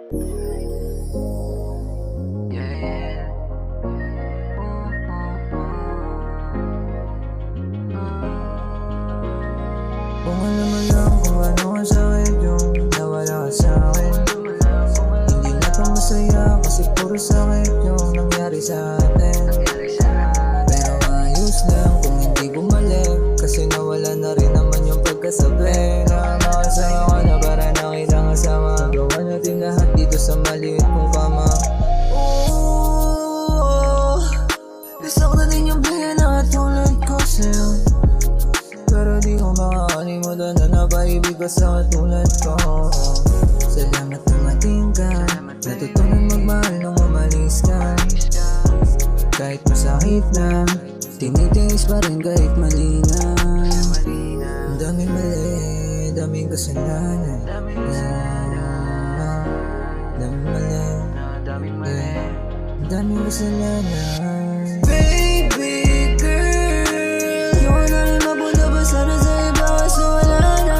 Kung alam mo lang kung ano ang sakit yung nawala ka sa'kin. Hindi na pa masaya kasi puro sakit yung nangyari sa atin. Pero ayos lang kung hindi bumalik, kasi nawala na rin naman yung pagkasabi. Na makasama ka na para nakita kasama. Gawa natin lahat dito sa maliit kong kama. Gusto ko na din yung bigyan na katulad ko sa'yo, pero di ko makakalimutan na napaibig ka sa katulad ko. Salamat na mating ka, natutunan magmahal nung umalis ka. Kahit masakit na, tinitiis pa rin kahit mali na. Ang daming mali, daming kasalanan. Daming mali, daming kasalanan. Baby girl, ayoko na rin mapunta pa sana sa iba kasi wala na,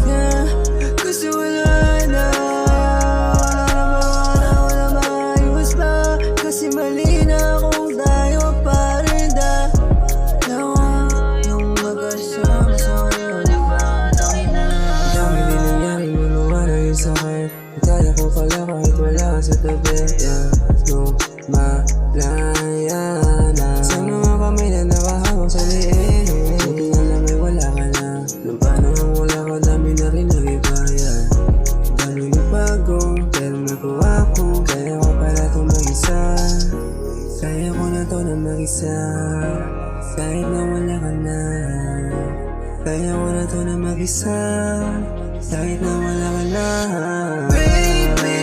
yeah. Kasi wala na, wala maayos pa, kasi mali na kung tayo pa rin dalawa yung magkasama sa ngayon, diba? Dami din nangyari, luluwa na yung sakit. Kaya ko pala kahit wala ka sa tabi, yeah. Malaya na sa mga kamay na nakahawak sa liit. Buti nga lang ay wala ka na. Nung paano ang wala ka, dami na rin nag-ibayan. Dami na bago, pero nagawa ko. Kaya ko pala itong mag-isa. Kaya ko na to na mag-isa, kahit na wala ka na. Kaya ko na to na mag-isa, kahit na wala ka na. Baby